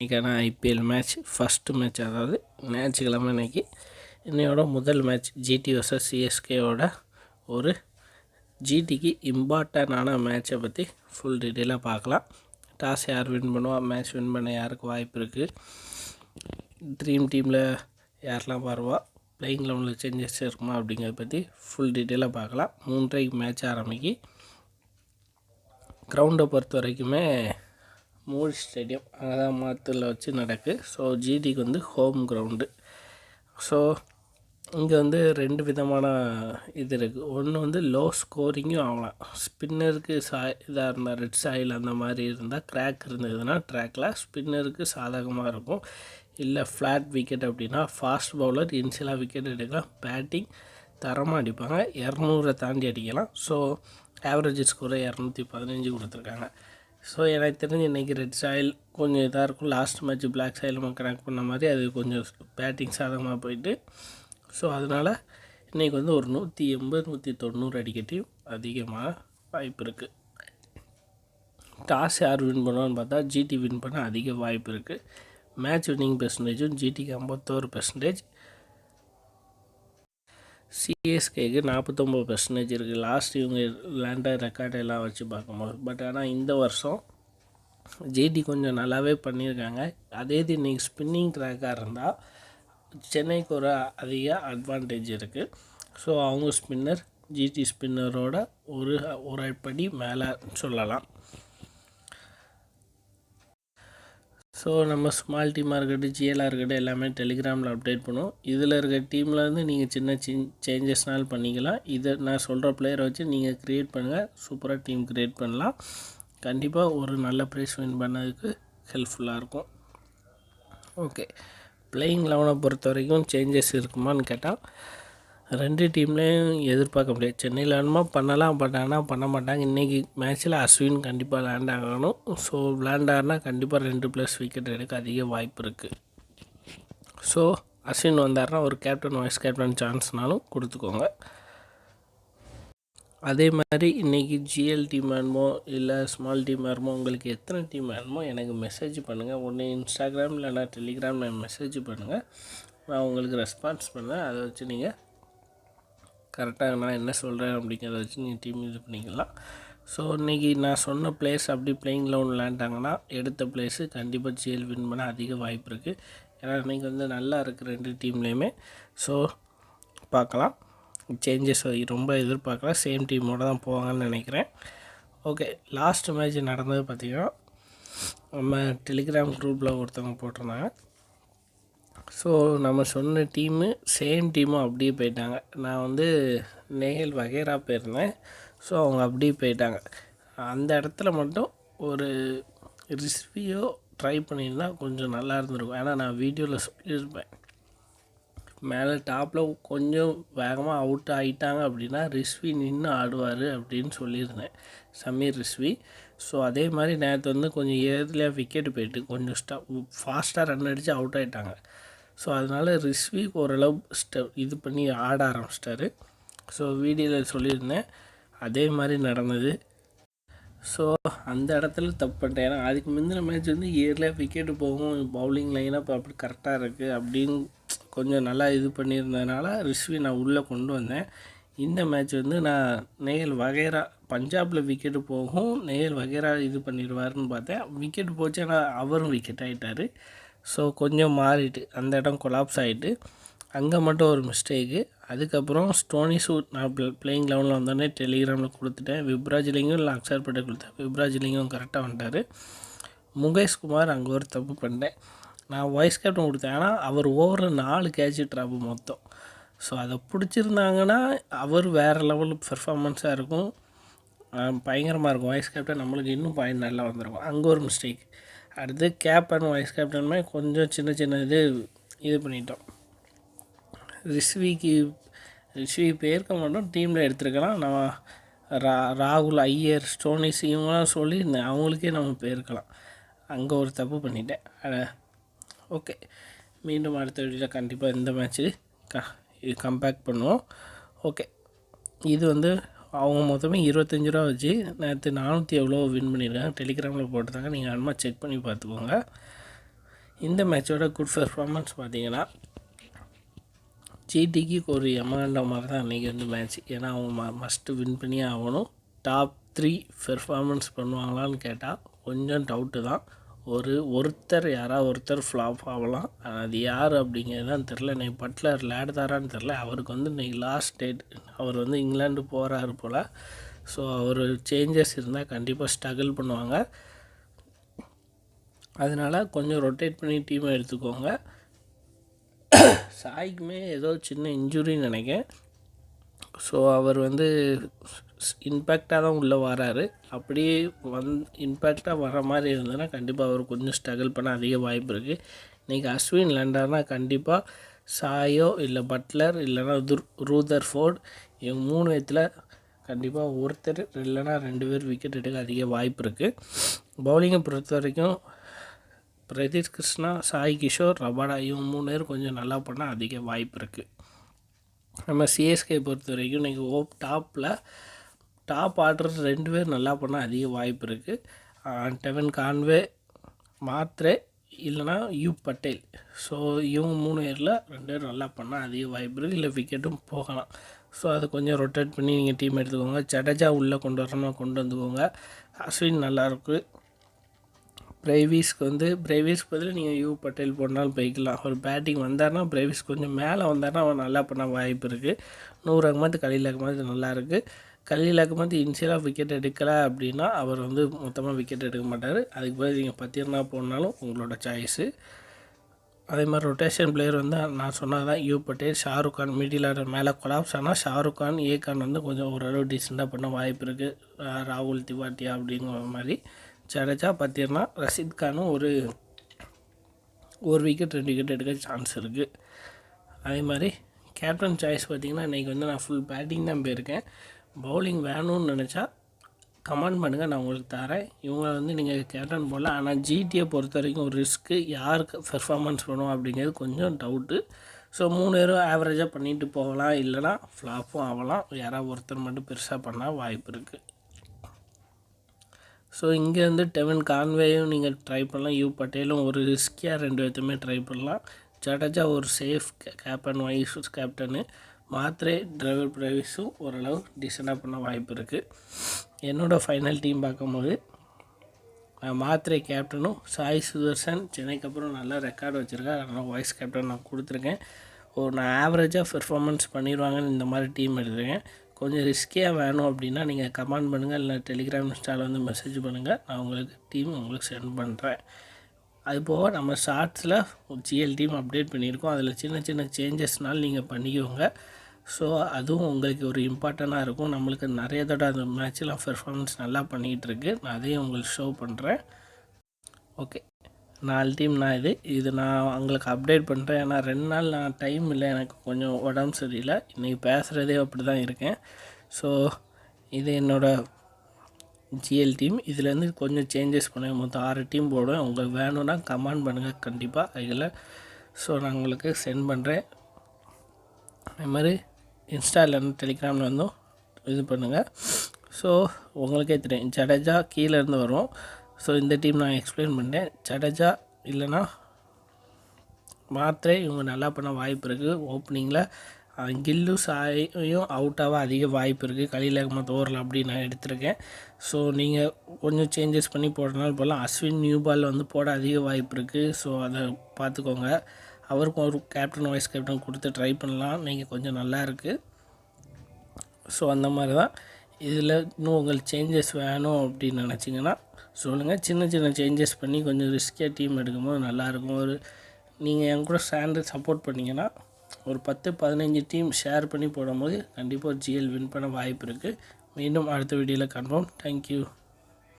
இன்றைக்கான IPL match first match, அதாவது ஞாயிற்றுக்கிழமை இன்றைக்கி இன்னையோட முதல் மேட்ச் ஜிடி வர்சஸ் சிஎஸ்கேவோட ஒரு ஜிடிக்கு இம்பார்ட்டண்டான மேட்சை பற்றி ஃபுல் டீட்டெயிலாக பார்க்கலாம். டாஸ் யார் வின் பண்ணுவா, மேட்ச் வின் பண்ண யாருக்கு வாய்ப்பு இருக்குது, ட்ரீம் டீமில் யாரெல்லாம் வருவா, பிளேயிங் லெவனில் சேஞ்சஸ் இருக்குமா அப்படிங்கிறத பற்றி ஃபுல் டீட்டெயிலாக பார்க்கலாம். 3:30 மேட்ச் ஆரம்பிக்கு. கிரவுண்டை பொறுத்த வரைக்குமே மூடி ஸ்டேடியம் அங்கே தான் மாத்தில் வச்சு நடக்கு. ஸோ ஜிடிக்கு வந்து ஹோம் கிரவுண்டு. ஸோ இங்கே வந்து 2 விதமான இது இருக்குது. ஒன்று வந்து லோ ஸ்கோரிங்கும் ஆகலாம். ஸ்பின்னருக்கு இதாக இருந்தால் ரெட் சாயில் அந்த மாதிரி இருந்தால், கிராக் இருந்ததுன்னா ட்ராக்கில் ஸ்பின்னருக்கு சாதகமாக இருக்கும். இல்லை ஃப்ளாட் விக்கெட் அப்படின்னா ஃபாஸ்ட் பவுலர் இன்சியலாக விக்கெட் எடுக்கலாம். பேட்டிங் தரமாக அடிப்பாங்க, 200 தாண்டி அடிக்கலாம். ஸோ ஆவரேஜ் ஸ்கோரை 215 கொடுத்துருக்காங்க. ஸோ எனக்கு தெரிஞ்சு இன்றைக்கி ரெட் சாயில் கொஞ்சம் இதாக இருக்கும். லாஸ்ட் மேட்ச் பிளாக் சாயில் நம்ம கனெக்ட் பண்ண மாதிரி அது கொஞ்சம் பேட்டிங் சாதகமாக போயிட்டு, ஸோ அதனால் இன்றைக்கி வந்து ஒரு 180 190 அடிக்கட்டியும் அதிகமாக வாய்ப்பு இருக்குது. டாஸ் யார் வின் பண்ணுவான்னு பார்த்தா ஜிடி வின் பண்ண அதிக வாய்ப்பு இருக்குது. மேட்ச் வின்னிங் பெர்சன்டேஜும் ஜிடிக்கு 51%, சிஎஸ்கேக்கு 49% இருக்குது. லாஸ்ட் இவங்க லேண்டர் ரெக்கார்டெல்லாம் வச்சு பார்க்கும்போது. பட் ஆனால் இந்த வருஷம் ஜிடி கொஞ்சம் நல்லாவே பண்ணியிருக்காங்க. அதே இது இன்றைக்கி ஸ்பின்னிங் ட்ராக்காக இருந்தால் சென்னைக்கு ஒரு அதிக அட்வான்டேஜ் இருக்குது. ஸோ அவங்க ஸ்பின்னர் ஜிடி ஸ்பின்னரோட ஒரு படி மேலே சொல்லலாம். ஸோ நம்ம ஸ்மால் டீமாக இருக்கட்டும், ஜிஎலாக இருக்கட்டும், எல்லாமே டெலிகிராமில் அப்டேட் பண்ணுவோம். இதில் இருக்க டீம்லேருந்து நீங்கள் சின்ன சேஞ்சஸ்னாலும் பண்ணிக்கலாம். இதை நான் சொல்கிற பிளேயரை வச்சு நீங்கள் க்ரியேட் பண்ணுங்கள், சூப்பராக டீம் க்ரியேட் பண்ணலாம். கண்டிப்பாக ஒரு நல்ல ப்ரைஸ் வின் பண்ணதுக்கு ஹெல்ப்ஃபுல்லாக இருக்கும். ஓகே, பிளேயிங் லெவனை பொறுத்த வரைக்கும் சேஞ்சஸ் இருக்குமான்னு கேட்டால் 2 டீம்லேயும் எதிர்பார்க்க முடியாது. சென்னையில் வேணுமா பண்ணலாம், பட் ஆனால் பண்ண மாட்டாங்க. இன்றைக்கி மேட்ச்சில் அஸ்வின் கண்டிப்பாக லேண்ட் ஆகணும். ஸோ லேண்ட் ஆகினா கண்டிப்பாக 2+ விக்கெட் எடுக்க அதிக வாய்ப்பு இருக்குது. ஸோ அஸ்வின் வந்தார்னா ஒரு கேப்டன் வைஸ் கேப்டன் சான்ஸ்னாலும் கொடுத்துக்கோங்க. அதே மாதிரி இன்றைக்கி ஜிஎல் டீம் வேணுமோ இல்லை ஸ்மால் டீம் வேணுமோ, உங்களுக்கு எத்தனை டீம் வேணுமோ எனக்கு மெசேஜ் பண்ணுங்கள். ஒன்று இன்ஸ்டாகிராம் இல்லைனா டெலிகிராமில் மெசேஜ் பண்ணுங்கள், நான் உங்களுக்கு ரெஸ்பான்ஸ் பண்ணுவேன். அதை வச்சு நீங்கள் கரெக்டாக நான் என்ன சொல்கிறேன் அப்படிங்கிறத வச்சு நீங்கள் டீம் இது பண்ணிக்கலாம். ஸோ இன்றைக்கி நான் சொன்ன பிளேஸ் அப்படி பிளேயிங் லெவன் விளையாண்டாங்கன்னா எடுத்த பிளேஸு கண்டிப்பாக ஜிஎல் வின் பண்ண அதிக வாய்ப்பு இருக்குது. ஏன்னா இன்றைக்கி வந்து நல்லா இருக்குது 2 டீம்லேயுமே. ஸோ பார்க்கலாம், சேஞ்சஸ் ரொம்ப எதிர்பார்க்கலாம். சேம் டீமோடு தான் போவாங்கன்னு நினைக்கிறேன். ஓகே, லாஸ்ட் மேட்ச் நடந்தது பார்த்திங்கன்னா நம்ம டெலிகிராம் குரூப்பில் ஒருத்தவங்க போட்டிருந்தாங்க. ஸோ நம்ம சொன்ன டீமு சேம் டீமும் அப்படியே போயிட்டாங்க. நான் வந்து நேஹல் வகைரா போயிருந்தேன். ஸோ அவங்க அப்படியே போயிட்டாங்க. அந்த இடத்துல மட்டும் ஒரு ரிஸ்வியோ ட்ரை பண்ணியிருந்தால் கொஞ்சம் நல்லா இருந்திருக்கும். ஏன்னா நான் வீடியோவில் சொல்லியிருப்பேன், மேலே டாப்பில் கொஞ்சம் வேகமாக அவுட் ஆகிட்டாங்க அப்படின்னா ரிஸ்வி நின்று ஆடுவார் அப்படின்னு சொல்லியிருந்தேன், சமீர் ரிஸ்வி. ஸோ அதே மாதிரி நேற்று வந்து கொஞ்சம் ஏர்லியாக விக்கெட்டு போயிட்டு கொஞ்சம் ஃபாஸ்ட்டாக ரன் அடித்து அவுட் ஆகிட்டாங்க. ஸோ அதனால் ரிஸ்வி ஓரளவு இது பண்ணி ஆட ஆரம்பிச்சிட்டாரு. ஸோ வீடியோவில் சொல்லியிருந்தேன், அதே மாதிரி நடந்தது. ஸோ அந்த இடத்துல தப்பு பண்ணிட்டேன். ஏன்னா அதுக்கு முந்தின மேட்ச் வந்து ஏர்லியாக விக்கெட்டு போகும், பவுலிங் லைனாக இப்போ அப்படி கரெக்டாக இருக்குது அப்படின்னு கொஞ்சம் நல்லா இது பண்ணியிருந்ததுனால ரிஸ்வி நான் உள்ளே கொண்டு வந்தேன். இந்த மேட்ச் வந்து நான் நேஹல் வகைரா பஞ்சாபில் விக்கெட்டு போகும், நேஹல் வகைரா இது பண்ணிடுவார்னு பார்த்தேன். விக்கெட்டு போச்சு, ஆனால் அவரும் விக்கெட் ஆகிட்டார். ஸோ கொஞ்சம் மாறிட்டு அந்த இடம் கொலாப்ஸ் ஆகிட்டு அங்கே மட்டும் ஒரு மிஸ்டேக்கு. அதுக்கப்புறம் ஸ்டோனிஸு நான் பிளேயிங் லெவனில் வந்தோடனே டெலிகிராமில் கொடுத்துட்டேன். விப்ராஜ்லிங்கும் இல்லை அக்ஷர் பட்டேல் கொடுத்தேன். விப்ராஜ்லிங்கும் கரெக்டாக வந்துட்டார். முகேஷ் குமார் அங்கே ஒரு தப்பு பண்ணிட்டேன். நான் வைஸ் கேப்டன் கொடுத்தேன், ஆனால் அவர் ஓவரில் 4 கேட்ச் ட்ராப்பு மொத்தம். ஸோ அதை பிடிச்சிருந்தாங்கன்னா அவர் வேறு லெவல் பெர்ஃபார்மன்ஸாக இருக்கும், பயங்கரமாக இருக்கும். வைஸ் கேப்டன் நம்மளுக்கு இன்னும் பாயிண்ட் நல்லா வந்திருக்கும். அங்கே ஒரு மிஸ்டேக். அடுத்து கேப்டன் வைஸ் கேப்டனுமே கொஞ்சம் சின்ன இது பண்ணிட்டோம். ரிஸ்வி பேர்க்க மாட்டோம், டீமில் எடுத்துருக்கலாம். நம்ம ராகுல், ஐயர், ஸ்டோனிஸ் இவங்களாம் சொல்லியிருந்தேன், அவங்களுக்கே நம்ம போயிருக்கலாம். அங்கே ஒரு தப்பு பண்ணிட்டேன். ஓகே, மீண்டும் அடுத்த வீடியோவில் கண்டிப்பாக இந்த மேட்ச்சு கம்பேக் பண்ணுவோம். ஓகே, இது வந்து அவங்க மொத்தமே 25 ரூபா வச்சு நேற்று 400 எவ்வளோ வின் பண்ணியிருக்காங்க. டெலிகிராமில் போட்டுருந்தாங்க, நீங்கள் அனுமா செக் பண்ணி பார்த்துக்கோங்க. இந்த மேட்சோட குட் பெர்ஃபார்மன்ஸ் பார்த்தீங்கன்னா ஜிடிக்கு ஒரு எமகண்ட மாதிரி தான் அன்றைக்கி வந்து மேட்ச். ஏன்னா அவங்க மஸ்ட்டு வின் பண்ணியே ஆகணும். டாப் 3 பெர்ஃபார்மன்ஸ் பண்ணுவாங்களான்னு கேட்டால் கொஞ்சம் டவுட்டு தான். யாராவது ஒருத்தர் ஃப்ளாப் ஆகலாம். அது யார் அப்படிங்கிறது தான் தெரில. இன்றைக்கி பட்லர் விளையாடுதாரான்னு தெரில. அவருக்கு வந்து இன்றைக்கி லாஸ்ட் டேட். அவர் வந்து இங்கிலாந்து போகிறாரு போல். ஸோ அவர் சேஞ்சஸ் இருந்தால் கண்டிப்பாக ஸ்ட்ரகிள் பண்ணுவாங்க. அதனால் கொஞ்சம் ரொட்டேட் பண்ணி டீமை எடுத்துக்கோங்க. சாய்க்குமே ஏதோ சின்ன இன்ஜுரின்னு நினைக்கிறேன். ஸோ அவர் வந்து இம்பேக்டாக தான் உள்ளே வராரு. அப்படியே இம்பேக்டாக வர மாதிரி இருந்ததுன்னா கண்டிப்பாக அவர் கொஞ்சம் ஸ்ட்ரகிள் பண்ண அதிக வாய்ப்பு இருக்குது. இன்றைக்கி அஸ்வின் விளையாண்டார்னா கண்டிப்பாக சாயோ இல்லை பட்லர் இல்லைனா ரூதர்ஃபோர்ட் இவங்க 3 பேத்தில் கண்டிப்பாக ஒருத்தர் இல்லைனா 2 பேர் விக்கெட் எடுக்க அதிக வாய்ப்பு இருக்குது. பவுலிங்கை பொறுத்த வரைக்கும் பிரதீப் கிருஷ்ணா, சாய் கிஷோர், ரபாடா இவங்க 3 பேர் கொஞ்சம் நல்லா பண்ணால் அதிக வாய்ப்பு இருக்குது. நம்ம சிஎஸ்கே பொறுத்த வரைக்கும் இன்றைக்கி டாப் ஆர்டர் 2 பேர் நல்லா பண்ணால் அதிக வாய்ப்பு இருக்குது. டெவன் கான்வே, மாத்ரே இல்லைனா பட்டேல். ஸோ இவங்க 3 பேரில் 2 பேர் நல்லா பண்ணால் அதிக வாய்ப்பு இருக்குது. இல்லை விக்கெட்டும் போகலாம். ஸோ அதை கொஞ்சம் ரொட்டேட் பண்ணி நீங்கள் டீம் எடுத்துக்கோங்க. ஜடேஜா உள்ளே கொண்டு வந்துக்கோங்க. அஸ்வின் நல்லாயிருக்கு. பிரேவிஸ்க்கு பதில் நீங்கள் பட்டேல் போனாலும் போய்க்கலாம். அவர் பேட்டிங் வந்தார்னா பிரேவிஸ் கொஞ்சம் மேலே வந்தார்னா அவர் நல்லா பண்ண வாய்ப்பு இருக்குது. 100 அகமது கலீல் அகமது நல்லாயிருக்கு. கலீல் அகமது இனிஷியலாக விக்கெட் எடுக்கலை அப்படின்னா அவர் வந்து மொத்தமாக விக்கெட் எடுக்க மாட்டார். அதுக்கு பதில் நீங்கள் பத்திரனா போனாலும் உங்களோட சாய்ஸு. அதே மாதிரி ரொட்டேஷன் பிளேயர் வந்து நான் சொன்னது தான் பட்டேல், ஷாருக் கான் மிடில் ஆர்டர் மேலே கொலாப்ஸ். ஆனால் ஷாருக் கான், கான் வந்து கொஞ்சம் ஓரளவு டீசெண்டாக பண்ண வாய்ப்பு இருக்குது. ராகுல் திவாட்டியா அப்படிங்கிற மாதிரி. ஜடேஜா, பத்திரனா, ரஷீத் கானும் ஒரு விக்கெட் 2 விக்கெட் எடுக்க சான்ஸ் இருக்குது. அதே மாதிரி கேப்டன் சாய்ஸ் பார்த்திங்கன்னா இன்றைக்கி வந்து நான் ஃபுல் பேட்டிங் தான் போயிருக்கேன். பவுலிங் வேணும்னு நினச்சா கமெண்ட் பண்ணுங்கள், நான் உங்களுக்கு தரேன். இவங்க வந்து நீங்கள் கேப்டன் போடலாம். ஆனால் ஜிடியை பொறுத்த வரைக்கும் ஒரு ரிஸ்க்கு. யாருக்கு பெர்ஃபார்மன்ஸ் பண்ணுவோம் அப்படிங்கிறது கொஞ்சம் டவுட்டு. ஸோ 3 பேரும் ஆவரேஜாக பண்ணிட்டு போகலாம். இல்லைனா ஃப்ளாப்பும் ஆகலாம். யாராவது ஒருத்தர் மட்டும் பெருசாக பண்ணால் வாய்ப்பு இருக்குது. ஸோ இங்கேருந்து டெவன் கான்வேயும் நீங்கள் ட்ரை பண்ணலாம். பட்டேலும் ஒரு ரிஸ்கியாக 2 பேர்த்துமே ட்ரை பண்ணலாம். ஜடேஜா ஒரு சேஃப் கேப்டனு. மாத்ரே, பிரேவிஸும் ஓரளவு டீசெண்டாக பண்ண வாய்ப்பு இருக்குது. என்னோடய ஃபைனல் டீம் பார்க்கும்போது மாத்ரே கேப்டனும், சாய் சுதர்சன் சென்னைக்கு அப்புறம் நல்லா ரெக்கார்டு வச்சுருக்கேன். அதனால் வைஸ் கேப்டன் நான் கொடுத்துருக்கேன். நான் ஆவரேஜாக பெர்ஃபார்மன்ஸ் பண்ணிடுவாங்கன்னு இந்த மாதிரி டீம் எடுத்துருக்கேன். கொஞ்சம் ரிஸ்கியாக வேணும் அப்படின்னா நீங்கள் கமெண்ட் பண்ணுங்கள். இல்லை டெலிகிராம் இன்ஸ்டாவில் வந்து மெசேஜ் பண்ணுங்கள். நான் உங்களுக்கு சென்ட் பண்ணுறேன். அதுபோக நம்ம ஷார்ட்ஸில் ஜிஎல் டீம் அப்டேட் பண்ணியிருக்கோம். அதில் சின்ன சின்ன சேஞ்சஸ்னால் நீங்கள் பண்ணிக்கோங்க. ஸோ அதுவும் உங்களுக்கு ஒரு இம்பார்ட்டண்ட்டாக இருக்கும். நம்மளுக்கு நிறைய தடவை அந்த மேட்செலாம் பெர்ஃபார்மன்ஸ் நல்லா பண்ணிகிட்ருக்கு. நான் அதையும் உங்களுக்கு ஷோ பண்ணுறேன். ஓகே, 4 டீம் இது நான் உங்களுக்கு அப்டேட் பண்ணுறேன். ஏன்னா 2 நாள் நான் டைம் இல்லை, எனக்கு கொஞ்சம் உடம்பு சரியில்லை. இன்றைக்கி பேசுகிறதே அப்படி தான் இருக்கேன். ஸோ இது என்னோடய ஜிஎல் டீம். இதுலேருந்து கொஞ்சம் சேஞ்சஸ் பண்ணுவேன். மொத்தம் 6 டீம் போடுவேன். உங்களுக்கு வேணும்னா கமெண்ட் பண்ணுங்கள் கண்டிப்பாக அதில். ஸோ நான் உங்களுக்கு சென்ட் பண்ணுறேன். அது மாதிரி இன்ஸ்டாவில் டெலிகிராமில் வந்தும் இது பண்ணுங்கள். ஸோ உங்களுக்கே தெரியும், ஜடேஜா கீழேருந்து வரும். ஸோ இந்த டீம் நான் எக்ஸ்பிளைன் பண்ணேன். ஜடேஜா இல்லைனா மாத்ரே இவங்க நல்லா பண்ண வாய்ப்பு இருக்குது. ஓப்பனிங்கில் கில்லு, சாயும் அவுட்டாக அதிக வாய்ப்பு இருக்குது. கலீல் அகமது ஓவரில் அப்படி நான் எடுத்திருக்கேன். ஸோ நீங்கள் கொஞ்சம் சேஞ்சஸ் பண்ணி போடுறதுனால போகலாம். அஸ்வின் நியூ பால் வந்து போட அதிக வாய்ப்பு இருக்குது. ஸோ அதை பார்த்துக்கோங்க. அவருக்கும் ஒரு கேப்டன் வைஸ் கேப்டன் கொடுத்து ட்ரை பண்ணலாம். நீங்கள் கொஞ்சம் நல்லா இருக்குது. ஸோ அந்த மாதிரி தான். இதில் இன்னும் உங்களுக்கு சேஞ்சஸ் வேணும் அப்படின்னு நினச்சிங்கன்னா சொல்லுங்கள். சின்ன சின்ன சேஞ்சஸ் பண்ணி கொஞ்சம் ரிஸ்கியாக டீம் எடுக்கும்போது நல்லாயிருக்கும். நீங்கள் என் கூட சப்போர்ட் பண்ணிங்கன்னா ஒரு 10-15 டீம் ஷேர் பண்ணி போடும்போது கண்டிப்பாக ஜிஎல் வின் பண்ண வாய்ப்பு இருக்குது. மீண்டும் அடுத்த வீடியோவில் கன்ஃபார்ம். தேங்க்யூ.